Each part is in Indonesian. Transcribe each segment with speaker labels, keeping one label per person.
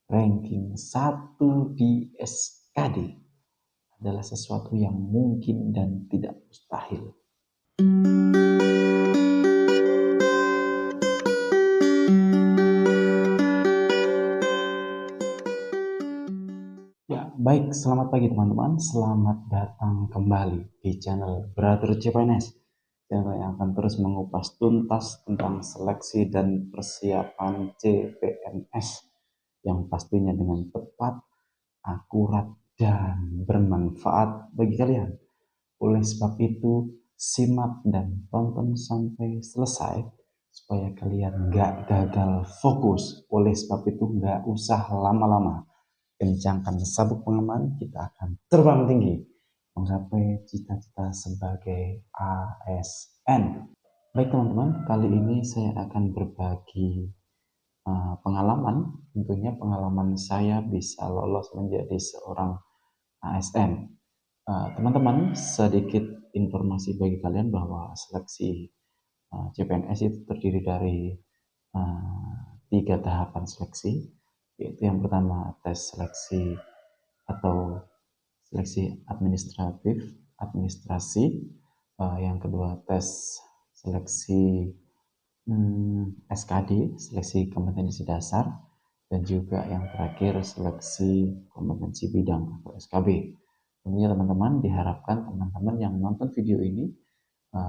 Speaker 1: ranking 1 di SKD adalah sesuatu yang mungkin dan tidak mustahil. Ya, baik, selamat pagi teman-teman. Selamat datang kembali di channel Brother CPNS. Channel yang akan terus mengupas tuntas tentang seleksi dan persiapan CPNS yang pastinya dengan tepat, akurat, dan bermanfaat bagi kalian. Oleh sebab itu, simak dan tonton sampai selesai supaya kalian nggak gagal fokus. Oleh sebab itu, nggak usah lama-lama. Kencangkan sabuk pengaman, kita akan terbang tinggi mencapai cita-cita sebagai ASN. Baik teman-teman, kali ini saya akan berbagi pengalaman. Tentunya pengalaman saya bisa lolos menjadi seorang ASN. Teman-teman, sedikit informasi bagi kalian bahwa seleksi CPNS itu terdiri dari 3 tahapan seleksi, yaitu yang pertama tes seleksi atau seleksi administrasi, yang kedua tes seleksi SKD, seleksi kompetensi dasar, dan juga yang terakhir seleksi kompetensi bidang atau SKB. Tentunya teman-teman diharapkan teman-teman yang nonton video ini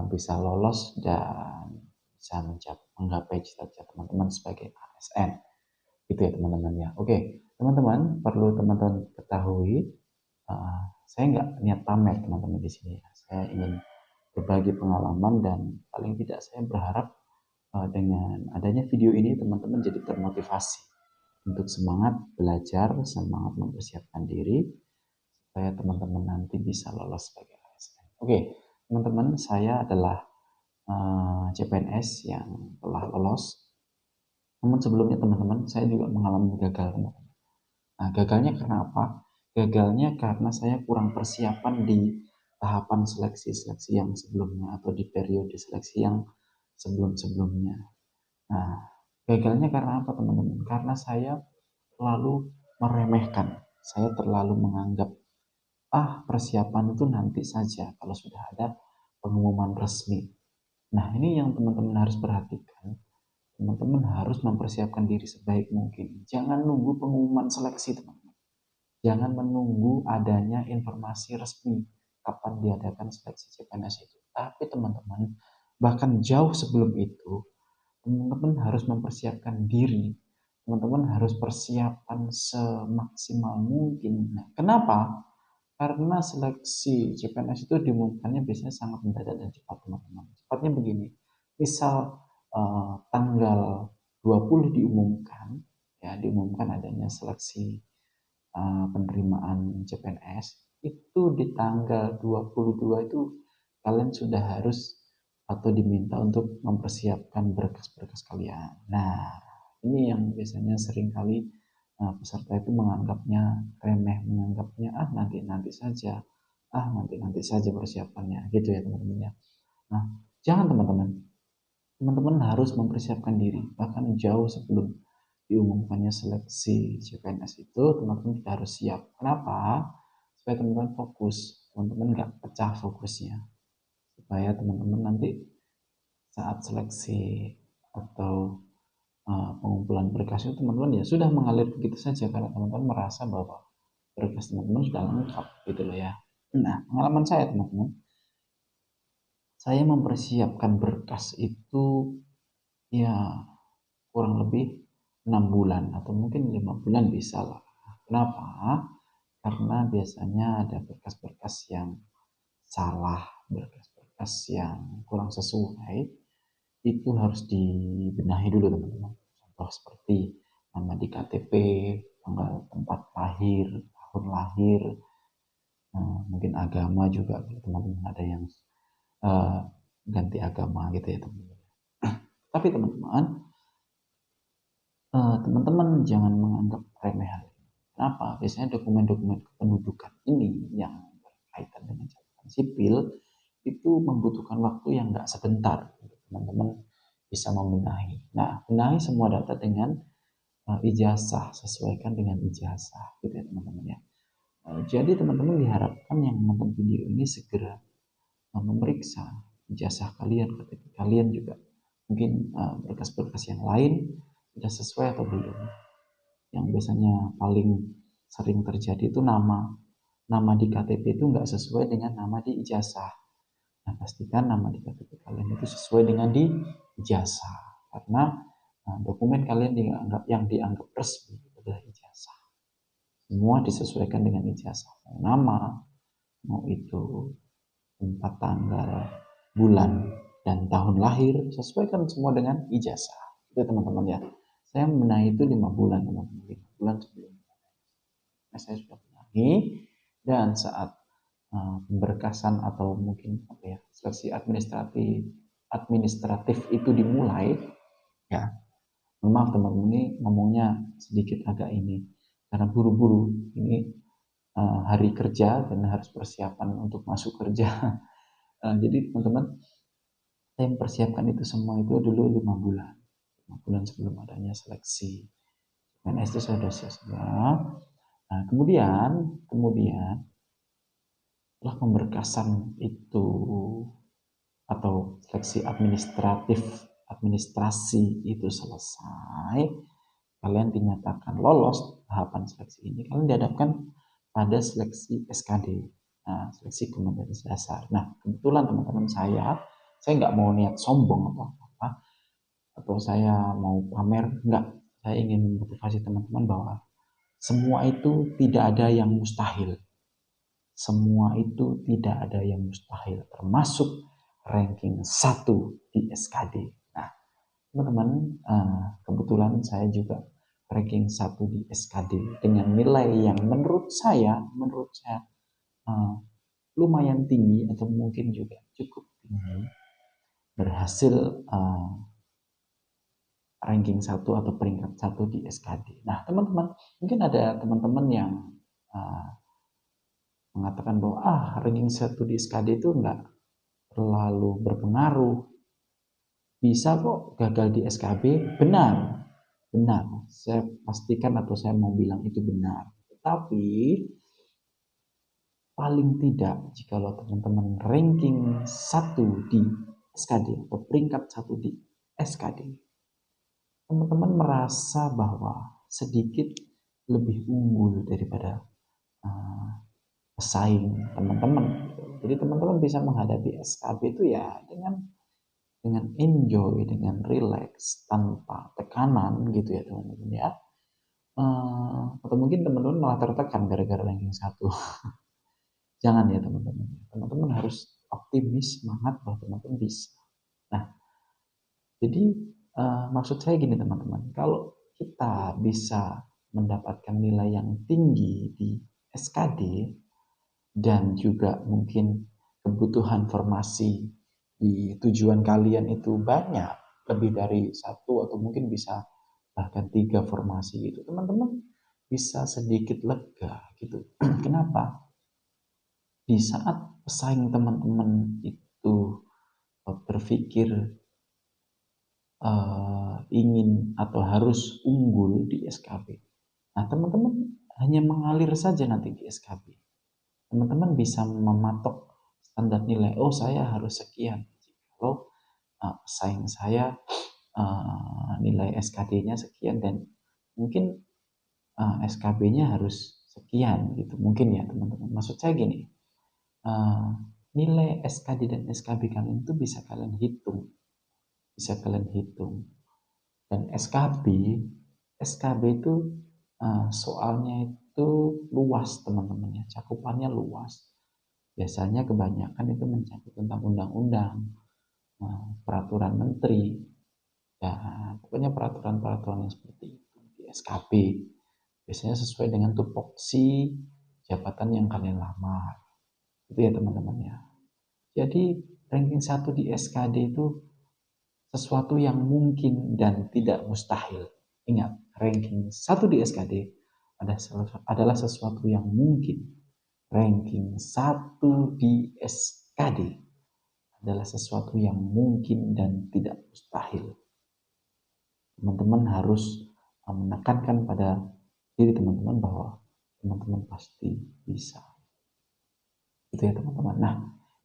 Speaker 1: bisa lolos dan bisa menggapai cita-cita teman-teman sebagai ASN. Gitu ya teman-teman ya. Oke, teman-teman perlu teman-teman ketahui, saya nggak niat pamer teman-teman di sini ya. Saya ingin berbagi pengalaman dan paling tidak saya berharap dengan adanya video ini teman-teman jadi termotivasi untuk semangat belajar, semangat mempersiapkan diri supaya teman-teman nanti bisa lolos sebagai ASN. Oke, teman-teman, saya adalah CPNS yang telah lolos. Namun sebelumnya teman-teman, saya juga mengalami gagal. Nah, gagalnya karena apa? Gagalnya karena saya kurang persiapan di tahapan seleksi-seleksi yang sebelumnya atau di periode seleksi yang sebelum-sebelumnya. Nah, gagalnya karena apa teman-teman? Karena saya terlalu meremehkan. Saya terlalu menganggap, persiapan itu nanti saja kalau sudah ada pengumuman resmi. Nah, ini yang teman-teman harus perhatikan. Teman-teman harus mempersiapkan diri sebaik mungkin. Jangan nunggu pengumuman seleksi, teman-teman. Jangan menunggu adanya informasi resmi kapan diadakan seleksi CPNS itu. Tapi teman-teman, bahkan jauh sebelum itu, teman-teman harus mempersiapkan diri. Teman-teman harus persiapan semaksimal mungkin. Nah, kenapa? Karena seleksi CPNS itu diumumkannya biasanya sangat mendadak dan cepat, teman-teman. Cepatnya begini, misal tanggal 20 diumumkan, ya diumumkan adanya seleksi penerimaan CPNS, itu di tanggal 22 itu kalian sudah harus atau diminta untuk mempersiapkan berkas-berkas kalian. Nah, ini yang biasanya seringkali peserta itu menganggapnya remeh, menganggapnya nanti saja, nanti saja persiapannya, gitu ya teman-teman ya. Nah, jangan teman-teman, teman-teman harus mempersiapkan diri, bahkan jauh sebelum diumumkannya seleksi CPNS itu teman-teman kita harus siap. Kenapa? Supaya teman-teman fokus, teman-teman nggak pecah fokusnya, supaya teman-teman nanti saat seleksi atau pengumpulan berkas itu teman-teman ya sudah mengalir begitu saja karena teman-teman merasa bahwa berkas teman-teman sudah lengkap gitu loh ya. Nah, pengalaman saya teman-teman, saya mempersiapkan berkas itu ya kurang lebih 6 bulan atau mungkin 5 bulan bisa lah. Kenapa? Karena biasanya ada berkas-berkas yang salah, berkas-berkas yang kurang sesuai, itu harus dibenahi dulu teman-teman. Contoh seperti nama di KTP, tanggal tempat lahir, tahun lahir, mungkin agama juga teman-teman ada yang ganti agama gitu ya teman-teman. Tapi teman-teman jangan menganggap remeh hal ini. Kenapa? Biasanya dokumen-dokumen kependudukan ini yang berkaitan dengan catatan sipil itu membutuhkan waktu yang nggak sebentar untuk teman-teman bisa membenahi. Nah, benahi semua data dengan ijazah, sesuaikan dengan ijazah gitu ya teman-teman ya. Jadi teman-teman diharapkan yang menonton video ini segera memeriksa ijazah kalian, ketika kalian juga mungkin berkas-berkas yang lain sudah sesuai atau belum. Yang biasanya paling sering terjadi itu nama di KTP itu nggak sesuai dengan nama di ijazah. Nah, pastikan nama di KTP kalian itu sesuai dengan di ijazah, karena dokumen kalian yang dianggap resmi adalah ijazah. Semua disesuaikan dengan ijazah. Mau nama, mau itu tempat, tanggal, bulan, dan tahun lahir, sesuaikan semua dengan ijazah. Itu teman-teman ya. Saya membenahi itu 5 bulan teman-teman, 5 bulan sebelumnya. Nah, saya sudah benahi, dan saat pemberkasan atau mungkin seleksi administratif itu dimulai, ya maaf teman-teman, ini ngomongnya sedikit agak ini karena buru-buru ini hari kerja dan harus persiapan untuk masuk kerja. Jadi teman-teman, saya mempersiapkan itu semua itu dulu 5 bulan sebelum adanya seleksi PNS itu saya sudah siap. Nah, kemudian setelah pemberkasan itu atau seleksi administrasi itu selesai, kalian dinyatakan lolos tahapan seleksi ini, kalian dihadapkan pada seleksi SKD, seleksi kompetensi dasar. Nah, kebetulan teman-teman saya nggak mau niat sombong atau apa, atau saya mau pamer, enggak. Saya ingin memotivasi teman-teman bahwa semua itu tidak ada yang mustahil. Semua itu tidak ada yang mustahil, termasuk ranking 1 di SKD. Nah, teman-teman, kebetulan saya juga ranking 1 di SKD dengan nilai yang menurut saya lumayan tinggi atau mungkin juga cukup tinggi, berhasil ranking 1 atau peringkat 1 di SKD. Nah, teman-teman, mungkin ada teman-teman yang mengatakan bahwa ranking 1 di SKD itu enggak terlalu berpengaruh, bisa kok gagal di SKB. Benar, saya pastikan atau saya mau bilang itu benar. Tetapi paling tidak jikalau teman-teman ranking 1 di SKD atau peringkat 1 di SKD, teman-teman merasa bahwa sedikit lebih unggul daripada pesaing teman-teman. Jadi teman-teman bisa menghadapi SKB itu ya dengan enjoy, dengan relax, tanpa tekanan gitu ya teman-teman ya. Atau mungkin teman-teman malah tertekan gara-gara ranking 1. Jangan ya teman-teman. Teman-teman harus optimis, semangat bahwa teman-teman bisa. Nah, jadi maksud saya gini teman-teman, kalau kita bisa mendapatkan nilai yang tinggi di SKD dan juga mungkin kebutuhan formasi di tujuan kalian itu banyak, lebih dari 1 atau mungkin bisa bahkan 3 formasi gitu, teman-teman bisa sedikit lega gitu. Kenapa? Di saat pesaing teman-teman itu berpikir ingin atau harus unggul di SKB, nah teman-teman hanya mengalir saja nanti di SKB. Teman-teman bisa mematok standar nilai, saya harus sekian. Kalau pesaing saya nilai SKD-nya sekian dan mungkin SKB-nya harus sekian gitu, mungkin ya teman-teman. Maksud saya gini, nilai SKD dan SKB kalian itu bisa kalian hitung, dan SKB itu soalnya itu luas teman-teman ya, cakupannya luas. Biasanya kebanyakan itu mencakup tentang undang-undang, peraturan menteri, ya pokoknya peraturan-peraturan yang seperti itu di SKB. Biasanya sesuai dengan tupoksi jabatan yang kalian lamar. Itu ya teman-teman ya. Jadi ranking 1 di SKD itu sesuatu yang mungkin dan tidak mustahil. Ingat, ranking 1 di SKD adalah sesuatu yang mungkin. Ranking 1 di SKD adalah sesuatu yang mungkin dan tidak mustahil. Teman-teman harus menekankan pada diri teman-teman bahwa teman-teman pasti bisa. Itu ya teman-teman. Nah,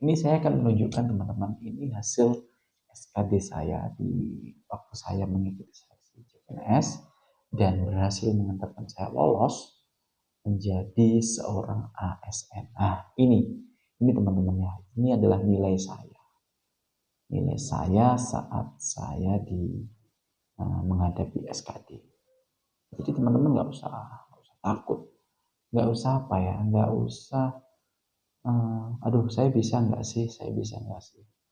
Speaker 1: ini saya akan menunjukkan teman-teman ini hasil SKD saya di waktu saya mengikuti seleksi CPNS dan berhasil mengantarkan saya lolos menjadi seorang ASN. Nah, ini teman-teman ya. Ini adalah nilai saya. Nilai saya saat saya menghadapi SKD. Jadi teman-teman nggak usah takut, nggak usah apa ya, nggak usah aduh saya bisa nggak sih,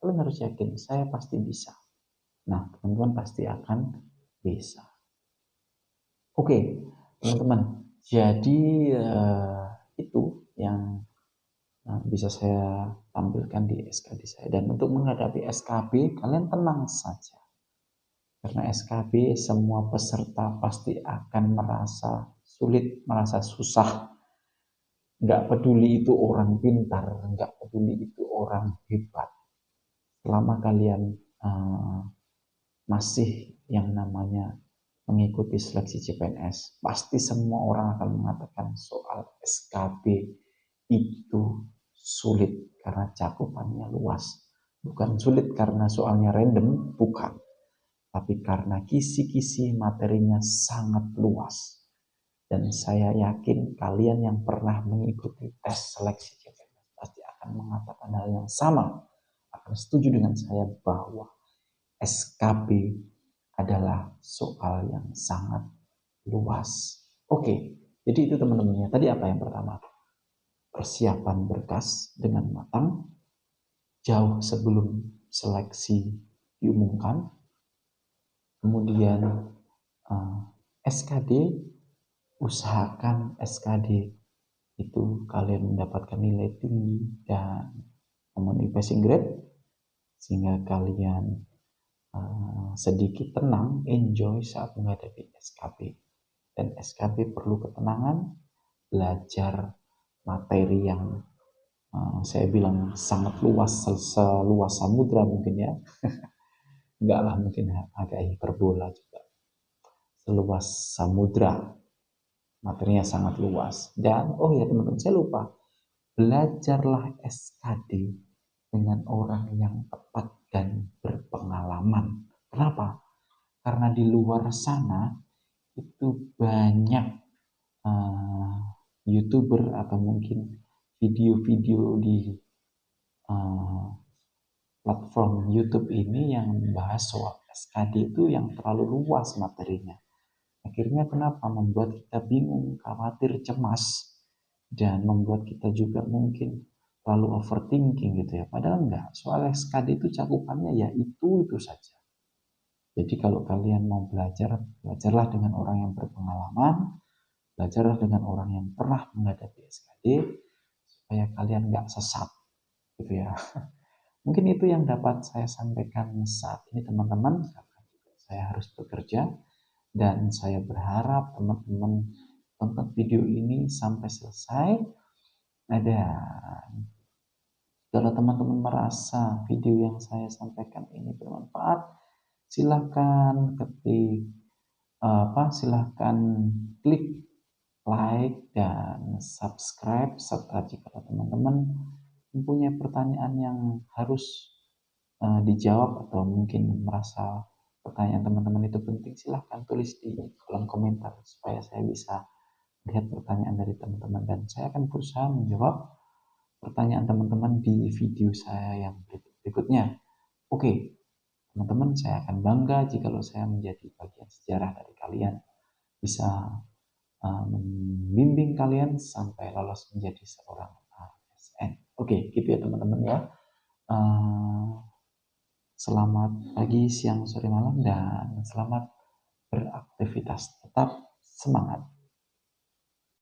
Speaker 1: kalian harus yakin saya pasti bisa. Nah teman-teman pasti akan bisa. Oke teman-teman, jadi itu yang bisa saya tampilkan di SKB saya. Dan untuk menghadapi SKB kalian tenang saja, karena SKB semua peserta pasti akan merasa sulit, merasa susah. Nggak peduli itu orang pintar, nggak peduli itu orang hebat. Selama kalian masih yang namanya mengikuti seleksi CPNS, pasti semua orang akan mengatakan soal SKB itu sulit karena cakupannya luas. Bukan sulit karena soalnya random, bukan. Tapi karena kisi-kisi materinya sangat luas. Dan saya yakin kalian yang pernah mengikuti tes seleksi CPNS pasti akan mengatakan hal yang sama. Akan setuju dengan saya bahwa SKB adalah soal yang sangat luas. Oke, jadi itu teman-temannya. Tadi apa yang pertama? Persiapan berkas dengan matang jauh sebelum seleksi diumumkan. Kemudian SKD, usahakan SKD itu kalian mendapatkan nilai tinggi dan memenuhi passing grade sehingga kalian sedikit tenang, enjoy saat menghadapi SKB. Dan SKB perlu ketenangan, belajar materi yang saya bilang sangat luas, seluas samudra mungkin ya. Enggak lah, mungkin agak hiperbola juga. Seluas samudra, materinya sangat luas. Dan oh ya teman-teman, saya lupa, belajarlah SKD dengan orang yang tepat dan berpengalaman. Kenapa? Karena di luar sana itu banyak YouTuber atau mungkin video-video di platform YouTube ini yang membahas soal SKD itu yang terlalu luas materinya. Akhirnya kenapa? Membuat kita bingung, khawatir, cemas, dan membuat kita juga mungkin terlalu overthinking gitu ya. Padahal enggak, soal SKD itu cakupannya ya itu saja. Jadi kalau kalian mau belajar, belajarlah dengan orang yang berpengalaman, belajarlah dengan orang yang pernah menghadapi SKD, supaya kalian nggak sesat gitu ya. Mungkin itu yang dapat saya sampaikan saat ini teman-teman, karena saya harus bekerja dan saya berharap teman-teman tonton video ini sampai selesai. Dan kalau teman-teman merasa video yang saya sampaikan ini bermanfaat, silahkan silahkan klik like dan subscribe, serta jika teman-teman mempunyai pertanyaan yang harus dijawab atau mungkin merasa pertanyaan teman-teman itu penting, silahkan tulis di kolom komentar supaya saya bisa lihat pertanyaan dari teman-teman dan saya akan berusaha menjawab pertanyaan teman-teman di video saya yang berikutnya. Oke, teman-teman, saya akan bangga jika saya menjadi bagian sejarah dari kalian, bisa membimbing kalian sampai lolos menjadi seorang ASN. Oke, gitu ya teman-teman ya. Selamat pagi, siang, sore, malam, dan selamat beraktivitas. Tetap semangat.